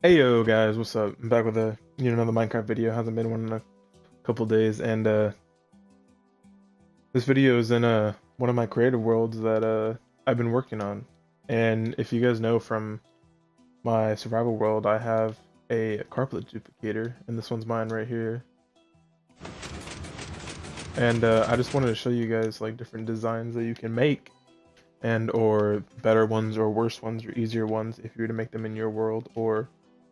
Hey yo guys, what's up? I'm back with another Minecraft video. Hasn't been one in a couple days, and this video is in one of my creative worlds that I've been working on. And if you guys know from my survival world, I have a carpet duplicator, and this one's mine right here. And I just wanted to show you guys like different designs that you can make, and or better ones or worse ones or easier ones if you were to make them in your world, or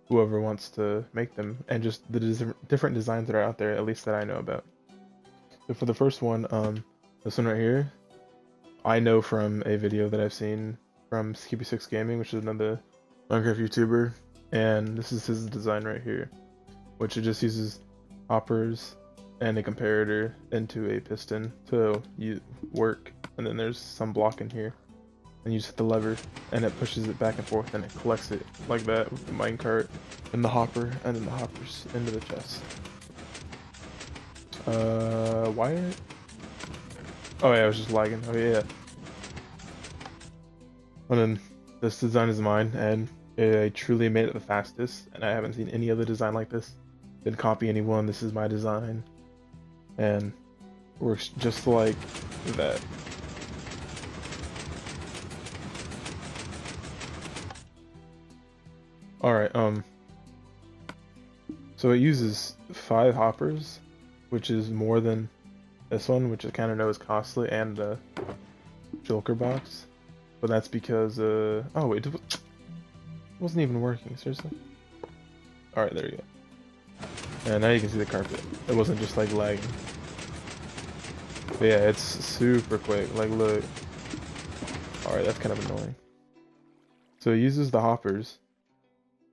whoever wants to make them, and just the different designs that are out there, at least that I know about. So for the first one, this one right here, I know from a video that I've seen from Skippy6Gaming, which is another Minecraft YouTuber, and this is his design right here, which it just uses hoppers and a comparator into a piston to work, and then there's some block in here, and you just hit the lever and it pushes it back and forth and it collects it like that with the minecart and the hopper, and then the hoppers into the chest. Why? Oh yeah, I was just lagging. Oh yeah. And then this design is mine, and I truly made it the fastest, and I haven't seen any other design like this. Didn't copy anyone. This is my design, and works just like that. Alright, so it uses 5 hoppers, which is more than this one, which I kind of know is costly, and a shulker box. But that's because, oh wait, it wasn't even working, seriously? Alright, there you go. And now you can see the carpet. It wasn't just like lagging. But yeah, it's super quick, like look. Alright, that's kind of annoying. So it uses the hoppers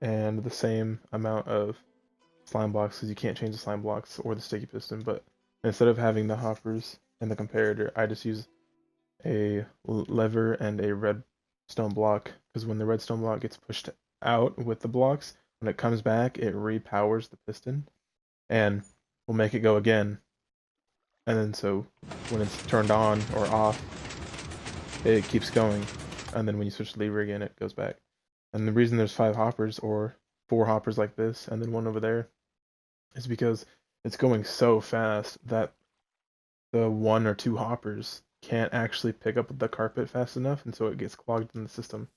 and the same amount of slime blocks, because you can't change the slime blocks or the sticky piston, but instead of having the hoppers and the comparator, I just use a lever and a redstone block, because when the redstone block gets pushed out with the blocks, when it comes back, it repowers the piston and will make it go again. And then so when it's turned on or off, it keeps going. And then when you switch the lever again, it goes back. And the reason there's 5 hoppers or 4 hoppers like this and then one over there is because it's going so fast that the 1 or 2 hoppers can't actually pick up the carpet fast enough, and so it gets clogged in the system.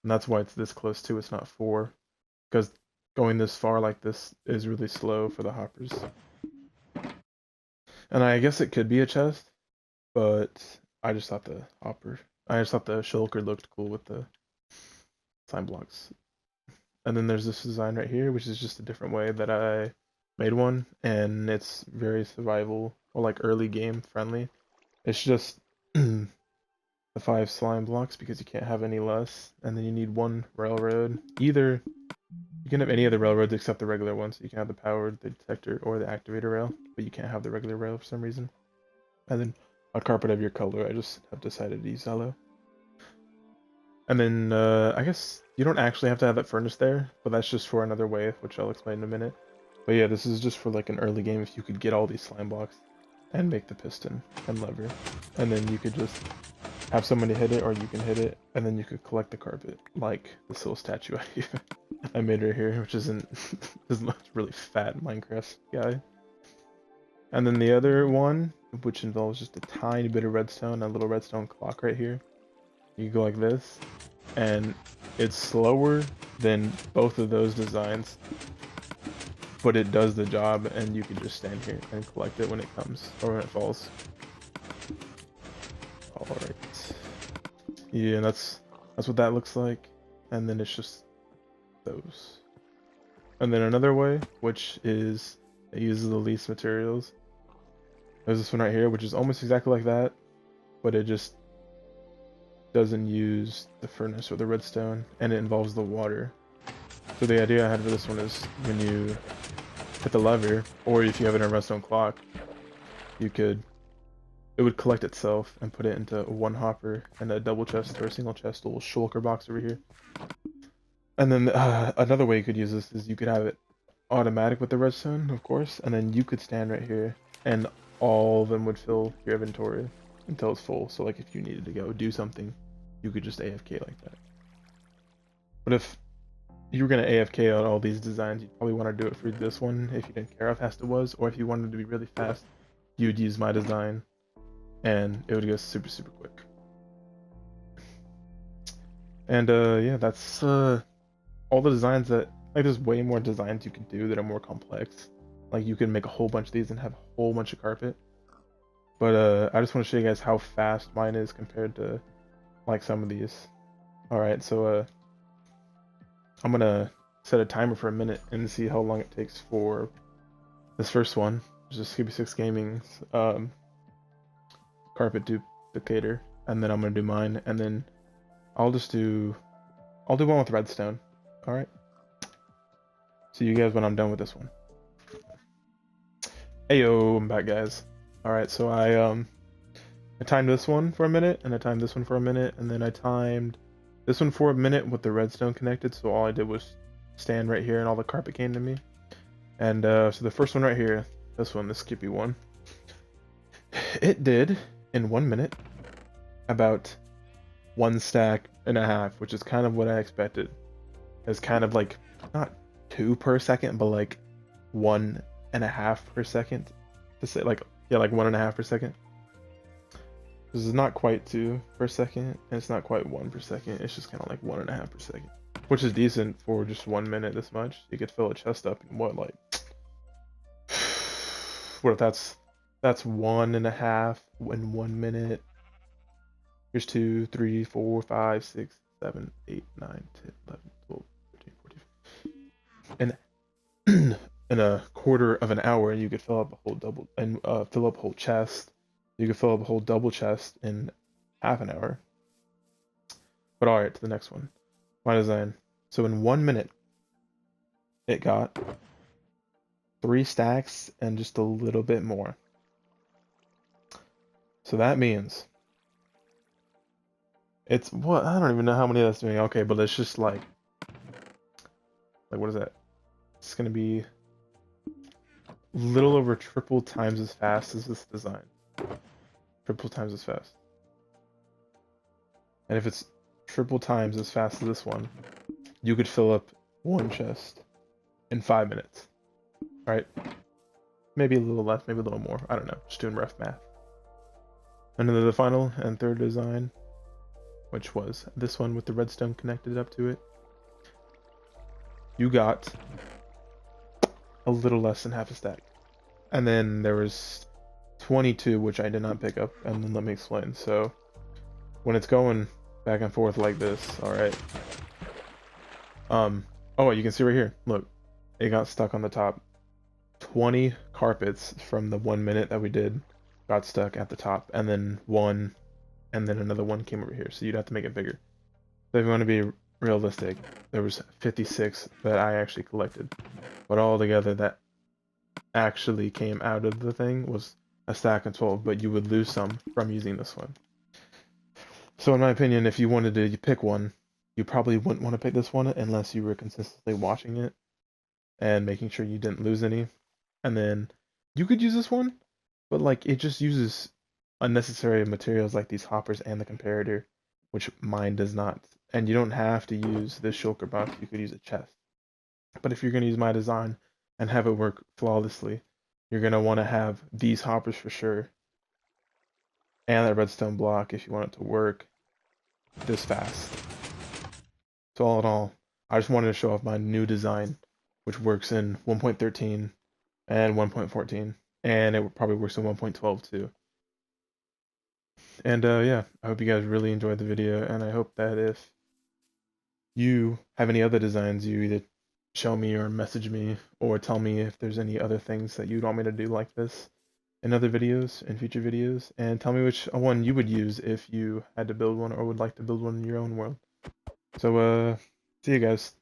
And that's why it's this close to, it's not 4, because going this far like this is really slow for the hoppers. And I guess it could be a chest, but I just thought the shulker looked cool with the slime blocks. And then there's this design right here, which is just a different way that I made one, and it's very survival or like early game friendly. It's just the 5 slime blocks because you can't have any less, and then you need 1 railroad. Either you can have any of the railroads except the regular ones. So you can have the powered, the detector, or the activator rail, but you can't have the regular rail for some reason. And then a carpet of your color. I just have decided to use yellow. And then I guess you don't actually have to have that furnace there, but that's just for another way, which I'll explain in a minute. But yeah, this is just for like an early game if you could get all these slime blocks and make the piston and lever. And then you could just have somebody hit it, or you can hit it, and then you could collect the carpet, like this little statue I made right here, which isn't this really fat Minecraft guy. And then the other one, which involves just a tiny bit of redstone, a little redstone clock right here. You go like this, and it's slower than both of those designs, but it does the job, and you can just stand here and collect it when it comes, or when it falls. Alright. Yeah, that's what that looks like, and then it's just those. And then another way, which is it uses the least materials. There's this one right here, which is almost exactly like that, but it just doesn't use the furnace or the redstone, and it involves the water. So the idea I had for this one is when you hit the lever, or if you have it in a redstone clock, it would collect itself and put it into 1 hopper and a double chest or a single chest, a little shulker box over here. And then another way you could use this is you could have it automatic with the redstone, of course, and then you could stand right here and all of them would fill your inventory until it's full. So like if you needed to go do something, you could just AFK like that. But if you were gonna AFK out all these designs, you'd probably want to do it for this one if you didn't care how fast it was, or if you wanted to be really fast, you would use my design, and it would go super quick. And yeah, that's all the designs that, like, there's way more designs you can do that are more complex. Like, you can make a whole bunch of these and have a whole bunch of carpet. But I just want to show you guys how fast mine is compared to like some of these. Alright, so I'm gonna set a timer for a minute and see how long it takes for this first one, which is Skippy6Gaming's carpet duplicator, and then I'm gonna do mine, and then I'll do one with redstone. Alright. See you guys when I'm done with this one. Heyo, I'm back, guys. Alright, so I timed this one for a minute, and I timed this one for a minute, and then I timed this one for a minute with the redstone connected, so all I did was stand right here and all the carpet came to me. And so the first one right here, this one, the Skippy one, it did, in 1 minute, about 1.5 stacks, which is kind of what I expected. It's kind of like, not 2 per second, but like 1.5 per second. To say, like, yeah, like 1.5 per second. This is not quite 2 per second, and it's not quite 1 per second. It's just kind of like 1.5 per second, which is decent for just 1 minute. This much, you could fill a chest up in what, like, what if that's 1.5 in 1 minute? Here's 2, 3, 4, 5, 6, 7, 8, 9, 10, 11, 12, 13, 14. And in a quarter of an hour, you could fill up a whole double and fill up a whole chest. You could fill up a whole double chest in half an hour. But alright, to the next one. My design. So in 1 minute, it got 3 stacks and just a little bit more. So that means it's what, I don't even know how many that's doing. Okay, but it's just like what is that? It's gonna be a little over triple times as fast as this design. Triple times as fast. And if it's triple times as fast as this one, you could fill up 1 chest in 5 minutes. Right? Maybe a little less, maybe a little more. I don't know. Just doing rough math. And then the final and third design, which was this one with the redstone connected up to it, you got a little less than half a stack. And then there was 22, which I did not pick up, and then let me explain. So when it's going back and forth like this, alright. Oh, you can see right here, look, it got stuck on the top. 20 carpets from the 1 minute that we did got stuck at the top, and then one, and then another one came over here, so you'd have to make it bigger. So if you want to be realistic, there was 56 that I actually collected, but all together that actually came out of the thing was a stack of 12, but you would lose some from using this one. So in my opinion, if you wanted to pick one, you probably wouldn't want to pick this one unless you were consistently watching it and making sure you didn't lose any. And then you could use this one, but like it just uses unnecessary materials like these hoppers and the comparator, which mine does not. And you don't have to use this shulker box, you could use a chest. But if you're going to use my design and have it work flawlessly, you're going to want to have these hoppers for sure, and that redstone block if you want it to work this fast. So all in all, I just wanted to show off my new design, which works in 1.13 and 1.14, and it probably works in 1.12 too. And yeah, I hope you guys really enjoyed the video, and I hope that if you have any other designs, you either show me or message me, or tell me if there's any other things that you'd want me to do like this in other videos, in future videos, and tell me which one you would use if you had to build one or would like to build one in your own world. So see you guys.